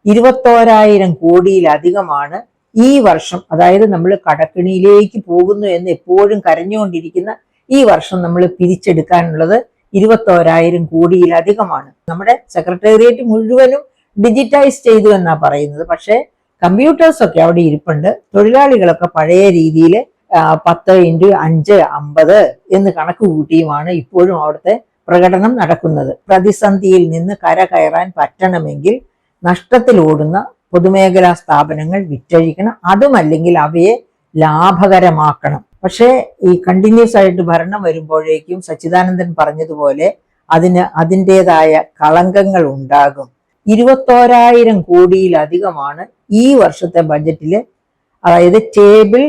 21,000 കോടിയിലധികമാണ് ഈ വർഷം, അതായത് നമ്മൾ കടക്കിണിയിലേക്ക് പോകുന്നു എന്ന് എപ്പോഴും കരഞ്ഞുകൊണ്ടിരിക്കുന്ന ഈ വർഷം നമ്മൾ പിരിച്ചെടുക്കാനുള്ളത് 21,000 കോടിയിലധികമാണ്. നമ്മുടെ സെക്രട്ടേറിയറ്റ് മുഴുവനും ഡിജിറ്റൈസ് ചെയ്തു എന്നാ പറയുന്നത്. പക്ഷേ കമ്പ്യൂട്ടേഴ്സ് ഒക്കെ അവിടെ ഇരിപ്പുണ്ട്. തൊഴിലാളികളൊക്കെ പഴയ രീതിയിൽ 10 × 5 50 എന്ന് കണക്ക് കൂട്ടിയുമാണ് ഇപ്പോഴും അവിടുത്തെ പ്രകടനം നടക്കുന്നത്. പ്രതിസന്ധിയിൽ നിന്ന് കരകയറാൻ പറ്റണമെങ്കിൽ നഷ്ടത്തിലോടുന്ന പൊതുമേഖലാ സ്ഥാപനങ്ങൾ വിറ്റഴിക്കണം, അതുമല്ലെങ്കിൽ അവയെ ലാഭകരമാക്കണം. പക്ഷേ ഈ കണ്ടിന്യൂസ് ആയിട്ട് ഭരണം വരുമ്പോഴേക്കും സച്ചിദാനന്ദൻ പറഞ്ഞതുപോലെ അതിൻ്റെതായ കളങ്കങ്ങൾ ഉണ്ടാകും. 21,000 കോടിയിലധികമാണ് ഈ വർഷത്തെ ബഡ്ജറ്റില്, അതായത് ടേബിൾ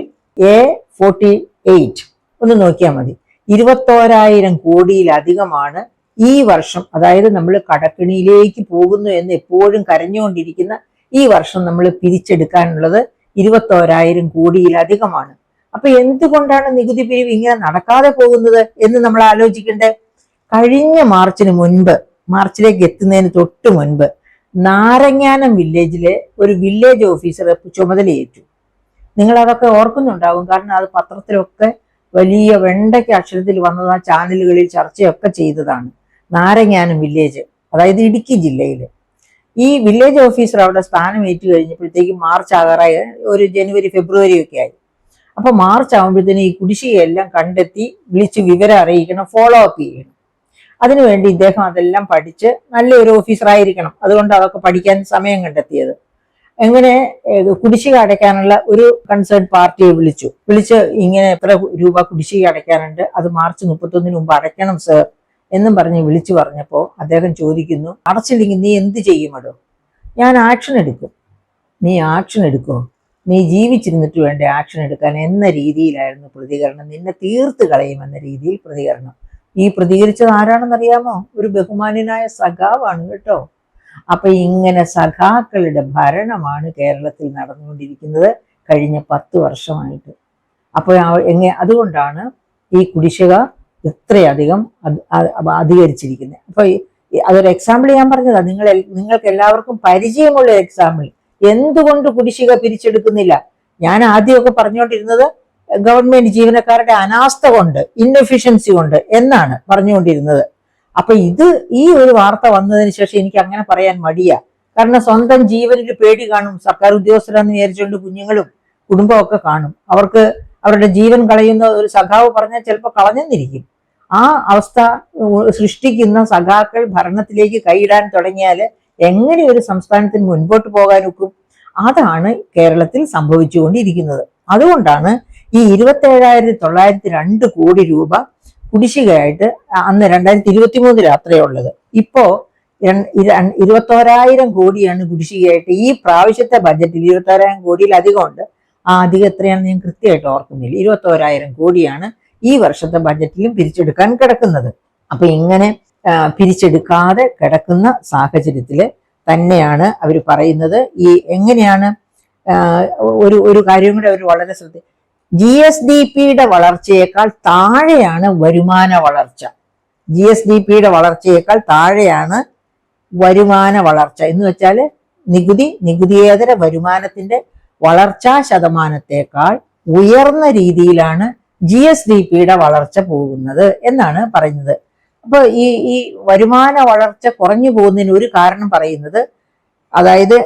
A48 ഒന്ന് നോക്കിയാൽ മതി. 21,000 കോടിയിലധികമാണ് ഈ വർഷം, അതായത് നമ്മൾ കടക്കിണിയിലേക്ക് പോകുന്നു എന്ന് എപ്പോഴും കരഞ്ഞുകൊണ്ടിരിക്കുന്ന ഈ വർഷം നമ്മൾ പിരിച്ചെടുക്കാനുള്ളത് 21,000 കോടിയിലധികമാണ്. അപ്പൊ എന്തുകൊണ്ടാണ് നികുതി പിരിവ് ഇങ്ങനെ നടക്കാതെ പോകുന്നത് എന്ന് നമ്മൾ ആലോചിക്കണ്ടേ? കഴിഞ്ഞ മാർച്ചിലേക്ക് എത്തുന്നതിന് തൊട്ട് മുൻപ് നാരങ്ങാനം വില്ലേജിലെ ഒരു വില്ലേജ് ഓഫീസർ ചുമതലയേറ്റു. നിങ്ങൾ അതൊക്കെ ഓർക്കുന്നുണ്ടാവും, കാരണം അത് പത്രത്തിലൊക്കെ വലിയ വെണ്ടയ്ക്ക് അക്ഷരത്തിൽ വന്നത്, ആ ചാനലുകളിൽ ചർച്ചയൊക്കെ ചെയ്തതാണ്. നാരങ്ങാനം വില്ലേജ്, അതായത് ഇടുക്കി ജില്ലയില്. ഈ വില്ലേജ് ഓഫീസർ അവിടെ സ്ഥാനമേറ്റു കഴിഞ്ഞപ്പോഴത്തേക്കും മാർച്ച് ആകാറായി, ഒരു ജനുവരി ഫെബ്രുവരി ഒക്കെ ആയി. അപ്പൊ മാർച്ച് ആകുമ്പോഴത്തേനും ഈ കുടിശ്ശികയെല്ലാം കണ്ടെത്തി വിളിച്ച് വിവരം അറിയിക്കണം, ഫോളോ അപ്പ് ചെയ്യണം. അതിനുവേണ്ടി ഇദ്ദേഹം അതെല്ലാം പഠിച്ച് നല്ലൊരു ഓഫീസറായിരിക്കണം. അതുകൊണ്ട് അതൊക്കെ പഠിക്കാൻ സമയം കണ്ടെത്തിയത്. എങ്ങനെ കുടിശ്ശിക അടയ്ക്കാനുള്ള ഒരു കൺസേൺ പാർട്ടിയെ വിളിച്ച് ഇങ്ങനെ എത്ര രൂപ കുടിശ്ശിക അടയ്ക്കാനുണ്ട്, അത് മാർച്ച് 31 മുമ്പ് അടയ്ക്കണം സർ എന്നും പറഞ്ഞ് വിളിച്ചു പറഞ്ഞപ്പോ അദ്ദേഹം ചോദിക്കുന്നു, അടച്ചില്ലെങ്കിൽ നീ എന്ത് ചെയ്യുമടോ? ഞാൻ ആക്ഷൻ എടുക്കും. നീ ആക്ഷൻ എടുക്കോ? നീ ജീവിച്ചിരുന്നിട്ട് വേണ്ട ആക്ഷൻ എടുക്കാൻ എന്ന രീതിയിലായിരുന്നു പ്രതികരണം. നിന്നെ തീർത്ത് കളയുമെന്ന രീതിയിൽ പ്രതികരണം. ഈ പ്രതികരിച്ചത് ആരാണെന്നറിയാമോ? ഒരു ബഹുമാന്യനായ സഖാവാണ് കേട്ടോ. അപ്പൊ ഇങ്ങനെ സഖാക്കളുടെ ഭരണമാണ് കേരളത്തിൽ നടന്നുകൊണ്ടിരിക്കുന്നത് കഴിഞ്ഞ 10 വർഷമായിട്ട്. അപ്പോൾ അതുകൊണ്ടാണ് ഈ കുടിശ്ശിക ഇത്രയധികം അധികരിച്ചിരിക്കുന്നത്. അപ്പൊ അതൊരു എക്സാമ്പിൾ ഞാൻ പറഞ്ഞതാ, നിങ്ങൾക്ക് എല്ലാവർക്കും പരിചയമുള്ള എക്സാമ്പിൾ. എന്തുകൊണ്ട് കുടിശ്ശിക പിരിച്ചെടുക്കുന്നില്ല? ഞാൻ ആദ്യമൊക്കെ പറഞ്ഞുകൊണ്ടിരുന്നത് ഗവൺമെന്റ് ജീവനക്കാരുടെ അനാസ്ഥ കൊണ്ട്, ഇൻഎഫിഷ്യൻസി കൊണ്ട് എന്നാണ് പറഞ്ഞുകൊണ്ടിരുന്നത്. അപ്പൊ ഈ ഒരു വാർത്ത വന്നതിന് ശേഷം എനിക്ക് അങ്ങനെ പറയാൻ മടിയാ. കാരണം സ്വന്തം ജീവനിൽ പേടി കാണും. സർക്കാർ ഉദ്യോഗസ്ഥരാന്ന് വിചാരിച്ചുകൊണ്ട് കുഞ്ഞുങ്ങളും കുടുംബമൊക്കെ കാണും. അവർക്ക് അവരുടെ ജീവൻ കളയുന്ന ഒരു സഖാവ് പറഞ്ഞാൽ ചിലപ്പോൾ കളഞ്ഞെന്നിരിക്കും. ആ അവസ്ഥ സൃഷ്ടിക്കുന്ന സഖാക്കൾ ഭരണത്തിലേക്ക് കൈയിടാൻ തുടങ്ങിയാൽ എങ്ങനെ ഒരു സംസ്ഥാനത്തിന് മുൻപോട്ട് പോകാൻ ഒക്കും? അതാണ് കേരളത്തിൽ സംഭവിച്ചുകൊണ്ടിരിക്കുന്നത്. അതുകൊണ്ടാണ് ഈ 27,902 കോടി രൂപ കുടിശ്ശികയായിട്ട് അന്ന് 2023 അത്രയേ ഉള്ളത്. ഇപ്പോ 21,000 കോടിയാണ് കുടിശ്ശികയായിട്ട് ഈ പ്രാവശ്യത്തെ ബഡ്ജറ്റിൽ. 21,000 കോടിയിലധികം ഉണ്ട്. ആ അധികം എത്രയാണെന്ന് ഞാൻ കൃത്യമായിട്ട് ഓർക്കുന്നില്ല. 21,000 കോടിയാണ് ഈ വർഷത്തെ ബഡ്ജറ്റിലും പിരിച്ചെടുക്കാൻ കിടക്കുന്നത്. അപ്പൊ ഇങ്ങനെ പിരിച്ചെടുക്കാതെ കിടക്കുന്ന സാഹചര്യത്തില് തന്നെയാണ് അവർ പറയുന്നത് ഈ എങ്ങനെയാണ് ഒരു കാര്യം കൂടെ അവർ വളരെ GSDPയുടെ വളർച്ചയേക്കാൾ താഴെയാണ് വരുമാന വളർച്ച. GSDPയുടെ വളർച്ചയേക്കാൾ താഴെയാണ് വരുമാന വളർച്ച എന്ന് വെച്ചാൽ നികുതിയേതര വരുമാനത്തിന്റെ വളർച്ചാ ശതമാനത്തെക്കാൾ ഉയർന്ന രീതിയിലാണ് GSDPയുടെ വളർച്ച പോകുന്നത് എന്നാണ് പറയുന്നത്. അപ്പൊ ഈ വരുമാന വളർച്ച കുറഞ്ഞു പോകുന്നതിന് ഒരു കാരണം പറയുന്നത്, അതായത്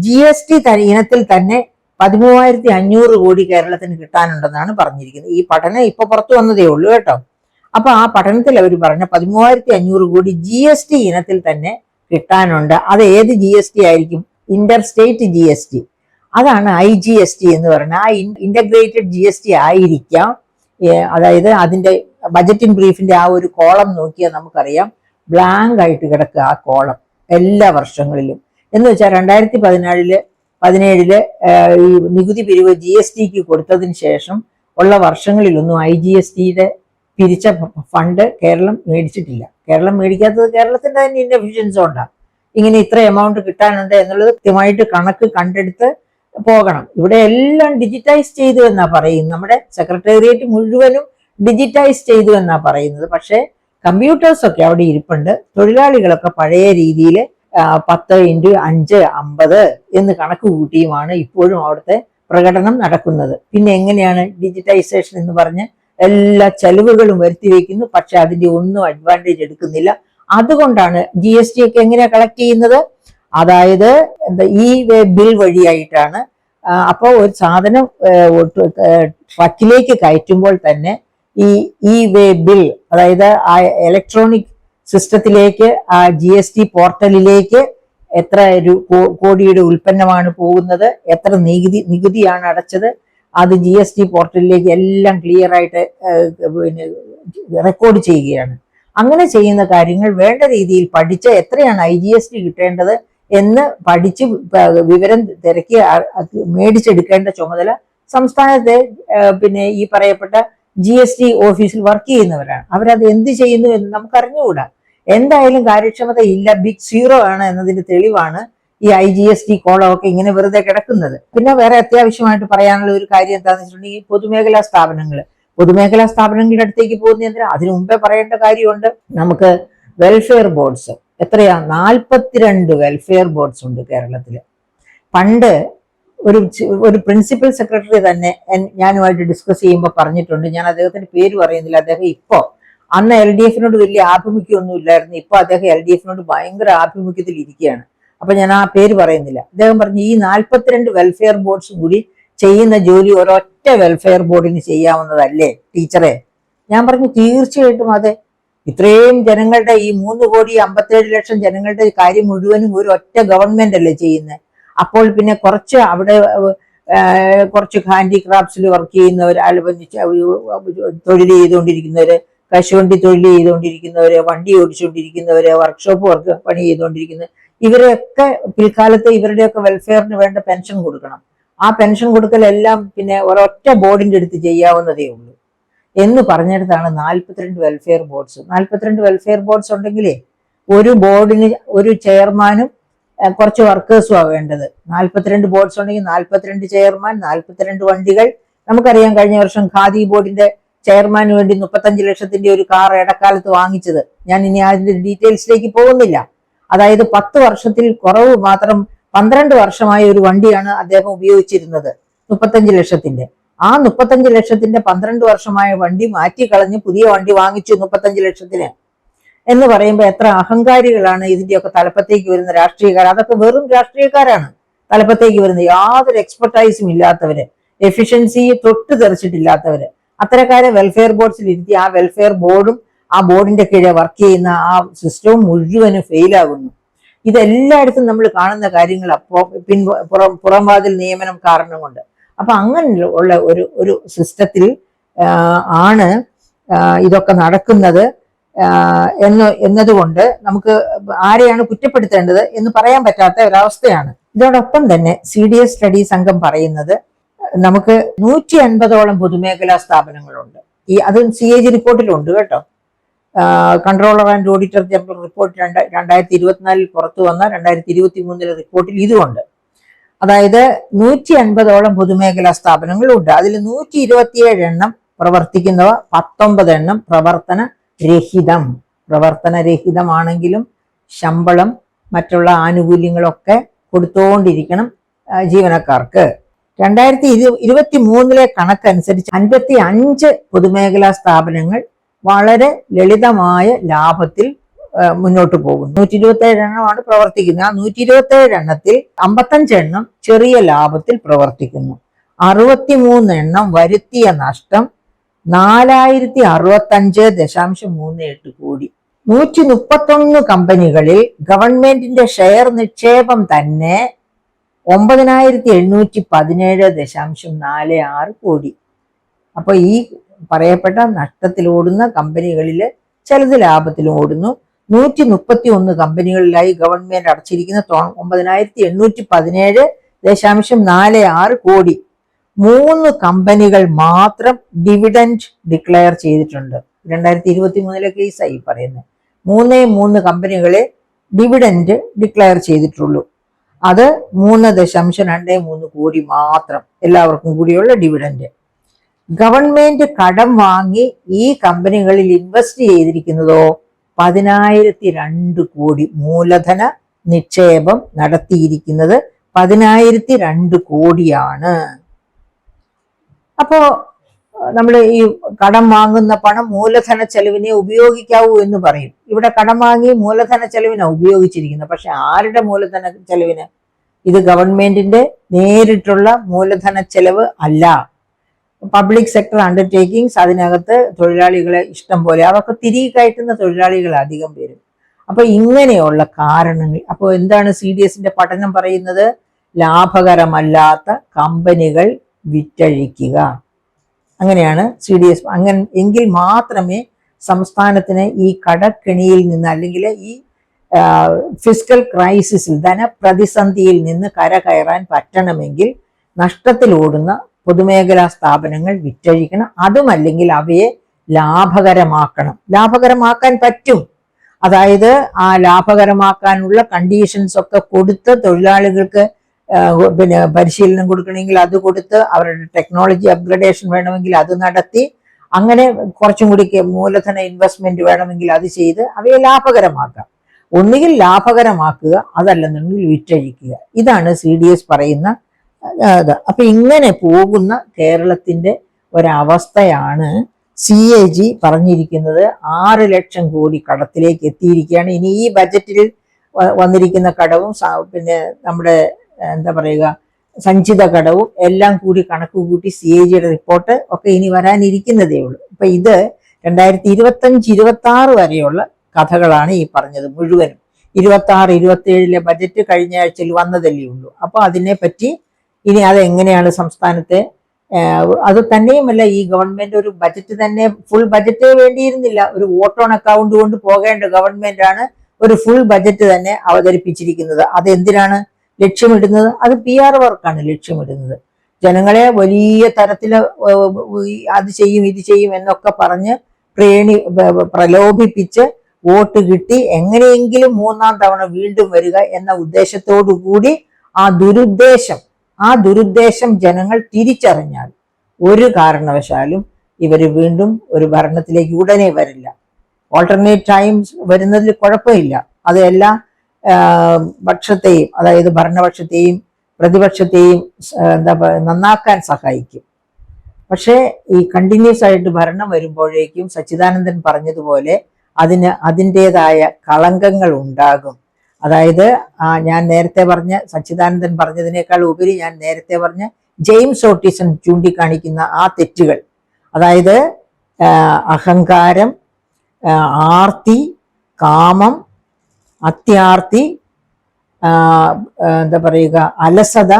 GST ഇനത്തിൽ തന്നെ 13,500 കോടി കേരളത്തിന് കിട്ടാനുണ്ടെന്നാണ് പറഞ്ഞിരിക്കുന്നത്. ഈ പഠനം ഇപ്പൊ പുറത്തു വന്നതേ ഉള്ളൂ കേട്ടോ. അപ്പൊ ആ പഠനത്തിൽ അവർ പറഞ്ഞ 13,500 കോടി GST ഇനത്തിൽ തന്നെ കിട്ടാനുണ്ട്. അത് ഏത് GST ആയിരിക്കും? Inter state GST. അതാണ് IGST എന്ന് പറയുന്നത്. ആ ഇന്റഗ്രേറ്റഡ് GST ആയിരിക്കാം. അതായത് അതിന്റെ ബജറ്റിംഗ് ബ്രീഫിന്റെ ആ ഒരു കോളം നോക്കിയാൽ നമുക്കറിയാം, ബ്ലാങ്ക് ആയിട്ട് കിടക്കുക ആ കോളം എല്ലാ വർഷങ്ങളിലും. എന്ന് വെച്ചാൽ 2017 ഈ നികുതി പിരിവ് GSTക്ക് കൊടുത്തതിന് ശേഷം ഉള്ള വർഷങ്ങളിലൊന്നും IGSTയുടെ പിരിച്ച ഫണ്ട് കേരളം മേടിച്ചിട്ടില്ല. കേരളം മേടിക്കാത്തത് കേരളത്തിന്റെ തന്നെ ഇൻഎഫിഷ്യൻസി കൊണ്ടാണ്. ഇങ്ങനെ ഇത്ര എമൗണ്ട് കിട്ടാനുണ്ട് എന്നുള്ളത് കൃത്യമായിട്ട് കണക്ക് കണ്ടെടുത്ത് പോകണം. ഇവിടെ എല്ലാം ഡിജിറ്റൈസ് ചെയ്തു എന്നാ പറയുന്നത്. നമ്മുടെ സെക്രട്ടേറിയറ്റ് മുഴുവനും ഡിജിറ്റൈസ് ചെയ്തു എന്നാ പറയുന്നത്. പക്ഷേ കമ്പ്യൂട്ടേഴ്സ് ഒക്കെ അവിടെ ഇരിപ്പുണ്ട്. തൊഴിലാളികളൊക്കെ പഴയ രീതിയിൽ 10 × 5 50 എന്ന് കണക്ക് കൂട്ടിയുമാണ് ഇപ്പോഴും അവിടുത്തെ പ്രകടനം നടക്കുന്നത്. പിന്നെ എങ്ങനെയാണ് ഡിജിറ്റൈസേഷൻ എന്ന് പറഞ്ഞ് എല്ലാ ചെലവുകളും വരുത്തി വയ്ക്കുന്നു, പക്ഷെ അതിന്റെ ഒന്നും അഡ്വാൻറ്റേജ് എടുക്കുന്നില്ല. അതുകൊണ്ടാണ് GST ഒക്കെ എങ്ങനെയാ കളക്ട് ചെയ്യുന്നത്? അതായത് ഈ ബിൽ വഴിയായിട്ടാണ്. അപ്പോൾ ഒരു സാധനം ട്രക്കിലേക്ക് കയറ്റുമ്പോൾ തന്നെ ഈ വേ ബിൽ, അതായത് ആ ഇലക്ട്രോണിക് സിസ്റ്റത്തിലേക്ക്, ആ GST പോർട്ടലിലേക്ക് എത്ര കോടിയുടെ ഉൽപ്പന്നമാണ് പോകുന്നത്, എത്ര നികുതിയാണ് അടച്ചത്, അത് GST പോർട്ടലിലേക്ക് എല്ലാം ക്ലിയർ ആയിട്ട് പിന്നെ റെക്കോർഡ് ചെയ്യുകയാണ്. അങ്ങനെ ചെയ്യുന്ന കാര്യങ്ങൾ വേണ്ട രീതിയിൽ പഠിച്ച് എത്രയാണ് IGST കിട്ടേണ്ടത് എന്ന് പഠിച്ച് വിവരം തിരക്കി മേടിച്ചെടുക്കേണ്ട ചുമതല സംസ്ഥാനത്തെ പിന്നെ ഈ പറയപ്പെട്ട GST ഓഫീസിൽ വർക്ക് ചെയ്യുന്നവരാണ്. അവരത് എന്ത് ചെയ്യുന്നു എന്ന് നമുക്ക് അറിഞ്ഞുകൂടാ. എന്തായാലും കാര്യക്ഷമത ഇല്ല, ബിഗ് സീറോ ആണ് എന്നതിന്റെ തെളിവാണ് ഈ IGST കോളമൊക്കെ ഇങ്ങനെ വെറുതെ കിടക്കുന്നത്. പിന്നെ വേറെ അത്യാവശ്യമായിട്ട് പറയാനുള്ള ഒരു കാര്യം എന്താണെന്ന് വെച്ചിട്ടുണ്ടെങ്കിൽ ഈ പൊതുമേഖലാ സ്ഥാപനങ്ങളുടെ അടുത്തേക്ക് പോകുന്ന എന്തിനാ? അതിനു മുമ്പേ പറയേണ്ട കാര്യമുണ്ട്. നമുക്ക് വെൽഫെയർ ബോർഡ്സ് എത്രയാ? 42 വെൽഫെയർ ബോർഡ്സ് ഉണ്ട് കേരളത്തില്. പണ്ട് ഒരു പ്രിൻസിപ്പൽ സെക്രട്ടറി തന്നെ ഞാനുമായിട്ട് ഡിസ്കസ് ചെയ്യുമ്പോൾ പറഞ്ഞിട്ടുണ്ട്, ഞാൻ അദ്ദേഹത്തിന്റെ പേര് പറയുന്നില്ല, അദ്ദേഹം അന്ന് LDF-നോട് വലിയ ആഭിമുഖ്യമൊന്നും ഇല്ലായിരുന്നു, ഇപ്പൊ അദ്ദേഹം LDF-നോട് ഭയങ്കര ആഭിമുഖ്യത്തിൽ ഇരിക്കുകയാണ്. അപ്പൊ ഞാൻ ആ പേര് പറയുന്നില്ല. അദ്ദേഹം പറഞ്ഞു, ഈ 42 വെൽഫെയർ ബോർഡ്സും കൂടി ചെയ്യുന്ന ജോലി ഒരൊറ്റ വെൽഫെയർ ബോർഡിന് ചെയ്യാവുന്നതല്ലേ ടീച്ചറെ? ഞാൻ പറഞ്ഞു, തീർച്ചയായിട്ടും അതെ. ഇത്രയും ജനങ്ങളുടെ, ഈ 3,57,00,000 ജനങ്ങളുടെ കാര്യം മുഴുവനും ഒരു ഒറ്റ ഗവൺമെന്റ് അല്ലേ ചെയ്യുന്നത്. അപ്പോൾ പിന്നെ കുറച്ച് ഹാൻഡിക്രാഫ്റ്റ്സിൽ വർക്ക് ചെയ്യുന്നവർ, തൊഴിൽ ചെയ്തുകൊണ്ടിരിക്കുന്നവര്, കശുവണ്ടി തൊഴിൽ ചെയ്തുകൊണ്ടിരിക്കുന്നവര്, വണ്ടി ഓടിച്ചുകൊണ്ടിരിക്കുന്നവര്, വർക്ക്ഷോപ്പ് പണി ചെയ്തുകൊണ്ടിരിക്കുന്നവർ, ഇവരെയൊക്കെ പിൽക്കാലത്ത് ഇവരുടെയൊക്കെ വെൽഫെയറിന് വേണ്ട പെൻഷൻ കൊടുക്കണം. ആ പെൻഷൻ കൊടുക്കലെല്ലാം പിന്നെ ഒരൊറ്റ ബോർഡിന്റെ അടുത്ത് ചെയ്യാവുന്നതേ ഉള്ളൂ എന്ന് പറഞ്ഞിടത്താണ് 42 വെൽഫെയർ ബോർഡ്സ്. 42 വെൽഫെയർ ബോർഡ്സ് ഉണ്ടെങ്കിലേ ഒരു ബോർഡിന് ഒരു ചെയർമാനും കുറച്ച് വർക്കേഴ്സും ആ വേണ്ടത്. 42 ബോർഡ്സ് ഉണ്ടെങ്കിൽ 42 ചെയർമാൻ, 42 വണ്ടികൾ. നമുക്കറിയാം, കഴിഞ്ഞ വർഷം ഖാദി ബോർഡിന്റെ ചെയർമാന് വേണ്ടി 35 ലക്ഷത്തിന്റെ ഒരു കാർ ഇടക്കാലത്ത് വാങ്ങിച്ചത്. ഞാൻ ഇനി അതിന്റെ ഡീറ്റെയിൽസിലേക്ക് പോകുന്നില്ല. അതായത് 10 വർഷത്തിൽ കുറവ് മാത്രം 12 വർഷമായ ഒരു വണ്ടിയാണ് അദ്ദേഹം ഉപയോഗിച്ചിരുന്നത് 35 ലക്ഷത്തിന്റെ. ആ 35 ലക്ഷത്തിന്റെ 12 വർഷമായ വണ്ടി മാറ്റിക്കളഞ്ഞ് പുതിയ വണ്ടി വാങ്ങിച്ചു 35 ലക്ഷത്തിന് എന്ന് പറയുമ്പോൾ എത്ര അഹങ്കാരികളാണ് ഇതിന്റെയൊക്കെ തലപ്പത്തേക്ക് വരുന്ന രാഷ്ട്രീയക്കാർ. അതൊക്കെ വെറും രാഷ്ട്രീയക്കാരാണ് തലപ്പത്തേക്ക് വരുന്നത്, യാതൊരു എക്സ്പെർട്ടൈസും ഇല്ലാത്തവര്, എഫിഷ്യൻസി തൊട്ട് തെറിച്ചിട്ടില്ലാത്തവര്. അത്തരക്കാരെ വെൽഫെയർ ബോർഡ്സിൽ ഇരുത്തി ആ വെൽഫെയർ ബോർഡും ആ ബോർഡിന്റെ കീഴെ വർക്ക് ചെയ്യുന്ന ആ സിസ്റ്റവും മുഴുവനും ഫെയിലാകുന്നു. ഇതെല്ലായിടത്തും നമ്മൾ കാണുന്ന കാര്യങ്ങൾ പുറംവാതിൽ നിയമനം കാരണം കൊണ്ട്. അപ്പൊ അങ്ങനെ ഉള്ള ഒരു സിസ്റ്റത്തിൽ ആണ് ഇതൊക്കെ നടക്കുന്നത് എന്നതുകൊണ്ട് നമുക്ക് ആരെയാണ് കുറ്റപ്പെടുത്തേണ്ടത് എന്ന് പറയാൻ പറ്റാത്ത ഒരവസ്ഥയാണ്. ഇതോടൊപ്പം തന്നെ CDS സ്റ്റഡി സംഘം പറയുന്നത് നമുക്ക് 150ഓളം പൊതുമേഖലാ സ്ഥാപനങ്ങളുണ്ട്. അത് CAG റിപ്പോർട്ടിലുണ്ട് കേട്ടോ. Controller and auditor general report 2024 പുറത്തു വന്ന 2023 റിപ്പോർട്ടിൽ ഇതുമുണ്ട്. അതായത് 150ഓളം പൊതുമേഖലാ സ്ഥാപനങ്ങളുണ്ട്. അതിൽ 127 എണ്ണം പ്രവർത്തിക്കുന്നവ, 19 എണ്ണം പ്രവർത്തനരഹിതമാണെങ്കിലും ശമ്പളം മറ്റുള്ള ആനുകൂല്യങ്ങളൊക്കെ കൊടുത്തുകൊണ്ടിരിക്കണം ജീവനക്കാർക്ക്. 2023 കണക്കനുസരിച്ച് 55 പൊതുമേഖലാ സ്ഥാപനങ്ങൾ വളരെ ലളിതമായ ലാഭത്തിൽ മുന്നോട്ട് പോകുന്നു. 127 എണ്ണമാണ് പ്രവർത്തിക്കുന്നത്. ആ 127 എണ്ണത്തിൽ 55 എണ്ണം ചെറിയ ലാഭത്തിൽ പ്രവർത്തിക്കുന്നു. 63 എണ്ണം വരുത്തിയ നഷ്ടം 4065.38 കോടി. 131 കമ്പനികളിൽ ഗവൺമെന്റിന്റെ ഷെയർ നിക്ഷേപം തന്നെ 9817.46 കോടി. അപ്പൊ ഈ പറയപ്പെട്ട നഷ്ടത്തിലോടുന്ന കമ്പനികളിൽ ചിലത് ലാഭത്തിലും ഓടുന്നു. 131 കമ്പനികളിലായി ഗവൺമെന്റ് അടച്ചിരിക്കുന്ന 9817.46 കോടി. 3 കമ്പനികൾ മാത്രം ഡിവിഡൻഡ് ഡിക്ലെയർ ചെയ്തിട്ടുണ്ട്. 2023 കേസായി പറയുന്നത്. 3 കമ്പനികളെ ഡിവിഡൻഡ് ഡിക്ലെയർ ചെയ്തിട്ടുള്ളൂ. അത് 3.23 കോടി മാത്രം, എല്ലാവർക്കും കൂടിയുള്ള ഡിവിഡൻഡ്. ഗവൺമെന്റ് കടം വാങ്ങി ഈ കമ്പനികളിൽ ഇൻവെസ്റ്റ് ചെയ്തിരിക്കുന്നതോ 10,002 കോടി മൂലധന നിക്ഷേപം നടത്തിയിരിക്കുന്നത് 10,002 കോടിയാണ്. അപ്പോ നമ്മൾ ഈ കടം വാങ്ങുന്ന പണം മൂലധന ചെലവിനെ ഉപയോഗിക്കാവൂ എന്ന് പറയും. ഇവിടെ കടം വാങ്ങി മൂലധന ചെലവിനാണ് ഉപയോഗിച്ചിരിക്കുന്നത്. പക്ഷെ ആരുടെ മൂലധന ചെലവിന്? ഇത് ഗവൺമെന്റിന്റെ നേരിട്ടുള്ള മൂലധന ചെലവ് അല്ല. പബ്ലിക് സെക്ടർ അണ്ടർടേക്കിങ്സ്, അതിനകത്ത് തൊഴിലാളികളെ ഇഷ്ടം പോലെ, അവർക്ക് തിരികെ കയറ്റുന്ന തൊഴിലാളികൾ അധികം പേരും. അപ്പൊ ഇങ്ങനെയുള്ള കാരണങ്ങൾ. അപ്പോൾ എന്താണ് CDSന്റെ പഠനം പറയുന്നത്? ലാഭകരമല്ലാത്ത കമ്പനികൾ വിറ്റഴിക്കുക. അങ്ങനെയാണ് CDS. അങ്ങനെ എങ്കിൽ മാത്രമേ സംസ്ഥാനത്തിന് ഈ കടക്കെണിയിൽ നിന്ന്, അല്ലെങ്കിൽ ഈ ഫിസ്ക്കൽ ക്രൈസിസിൽ, ധനപ്രതിസന്ധിയിൽ നിന്ന് കരകയറാൻ പറ്റണമെങ്കിൽ നഷ്ടത്തിലോടുന്ന പൊതുമേഖലാ സ്ഥാപനങ്ങൾ വിറ്റഴിക്കണം. അതുമല്ലെങ്കിൽ അവയെ ലാഭകരമാക്കണം. ലാഭകരമാക്കാൻ പറ്റും. അതായത് ആ ലാഭകരമാക്കാനുള്ള കണ്ടീഷൻസ് ഒക്കെ കൊടുത്ത്, തൊഴിലാളികൾക്ക് പിന്നെ പരിശീലനം കൊടുക്കണമെങ്കിൽ അത് കൊടുത്ത്, അവരുടെ ടെക്നോളജി അപ്ഗ്രഡേഷൻ വേണമെങ്കിൽ അത് നടത്തി, അങ്ങനെ കുറച്ചും കൂടി മൂലധന ഇൻവെസ്റ്റ്മെന്റ് വേണമെങ്കിൽ അത് ചെയ്ത് അവയെ ലാഭകരമാക്കാം. ഒന്നുകിൽ ലാഭകരമാക്കുക, അതല്ലെന്നുണ്ടെങ്കിൽ വിറ്റഴിക്കുക. ഇതാണ് CDS പറയുന്ന ഇത്. അപ്പൊ ഇങ്ങനെ പോകുന്ന കേരളത്തിന്റെ ഒരവസ്ഥയാണ് CAG പറഞ്ഞിരിക്കുന്നത്. 6 ലക്ഷം കോടി കടത്തിലേക്ക് എത്തിയിരിക്കുകയാണ്. ഇനി ഈ ബജറ്റിൽ വന്നിരിക്കുന്ന കടവും പിന്നെ നമ്മുടെ എന്താ പറയുക സഞ്ചിത കടവും എല്ലാം കൂടി കണക്ക് കൂട്ടി CAGയുടെ റിപ്പോർട്ട് ഒക്കെ ഇനി വരാനിരിക്കുന്നതേ ഉള്ളൂ. അപ്പൊ ഇത് 2025-26 വരെയുള്ള കഥകളാണ് ഈ പറഞ്ഞത് മുഴുവനും. 26-27 ബജറ്റ് കഴിഞ്ഞ ആഴ്ചയിൽ വന്നതല്ലേ ഉള്ളൂ. അപ്പൊ അതിനെ പറ്റി ഇനി അതെങ്ങനെയാണ് സംസ്ഥാനത്തെ, അത് തന്നെയുമല്ല, ഈ ഗവൺമെന്റ് ഒരു ബജറ്റ് തന്നെ, ഫുൾ ബജറ്റ് വേണ്ടിയിരുന്നില്ല, ഒരു വോട്ട് ഓൺ അക്കൗണ്ട് കൊണ്ട് പോകേണ്ട ഗവൺമെന്റ് ആണ് ഒരു ഫുൾ ബജറ്റ് തന്നെ അവതരിപ്പിച്ചിരിക്കുന്നത്. അതെന്തിനാണ് ലക്ഷ്യമിടുന്നത്? അത് PR വർക്കാണ് ലക്ഷ്യമിടുന്നത്. ജനങ്ങളെ വലിയ തരത്തില് അത് ചെയ്യും ഇത് ചെയ്യും എന്നൊക്കെ പറഞ്ഞ് പ്രലോഭിപ്പിച്ച് വോട്ട് കിട്ടി എങ്ങനെയെങ്കിലും 3ാം തവണ വീണ്ടും വരിക എന്ന ഉദ്ദേശത്തോടു കൂടി ആ ദുരുദ്ദേശം ജനങ്ങൾ തിരിച്ചറിഞ്ഞാൽ ഒരു കാരണവശാലും ഇവർ വീണ്ടും ഒരു ഭരണത്തിലേക്ക് ഉടനെ വരില്ല. ഓൾട്ടർനേറ്റ് ടൈംസ് വരുന്നതിൽ കുഴപ്പമില്ല. അത് എല്ലാ പക്ഷത്തെയും, അതായത് ഭരണപക്ഷത്തെയും പ്രതിപക്ഷത്തെയും നന്നാക്കാൻ സഹായിക്കും. പക്ഷേ ഈ കണ്ടിന്യൂസ് ആയിട്ട് ഭരണം വരുമ്പോഴേക്കും സച്ചിദാനന്ദൻ പറഞ്ഞതുപോലെ അതിൻ്റെതായ കളങ്കങ്ങൾ ഉണ്ടാകും. അതായത് ഞാൻ നേരത്തെ പറഞ്ഞ സച്ചിദാനന്ദൻ പറഞ്ഞതിനേക്കാൾ ഉപരി ഞാൻ നേരത്തെ പറഞ്ഞ ജെയിംസ് ഓട്ടിസൺ ചൂണ്ടിക്കാണിക്കുന്ന ആ തെറ്റുകൾ, അതായത് അഹങ്കാരം, ആർത്തി, കാമം, അത്യാർത്തി, എന്താ പറയുക അലസത,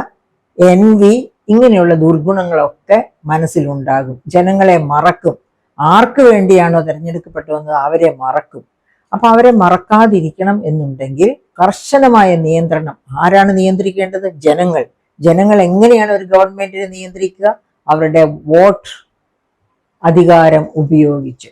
എൻവി, ഇങ്ങനെയുള്ള ദുർഗുണങ്ങളൊക്കെ മനസ്സിലുണ്ടാകും. ജനങ്ങളെ മറക്കും. ആർക്ക് വേണ്ടിയാണോ തിരഞ്ഞെടുക്കപ്പെട്ടു വന്നത് അവരെ മറക്കും. അപ്പൊ അവരെ മറക്കാതിരിക്കണം എന്നുണ്ടെങ്കിൽ കർശനമായ നിയന്ത്രണം. ആരാണ് നിയന്ത്രിക്കേണ്ടത്? ജനങ്ങൾ എങ്ങനെയാണ് ഒരു ഗവൺമെന്റിനെ നിയന്ത്രിക്കുക? അവരുടെ വോട്ട് അധികാരം ഉപയോഗിച്ച്.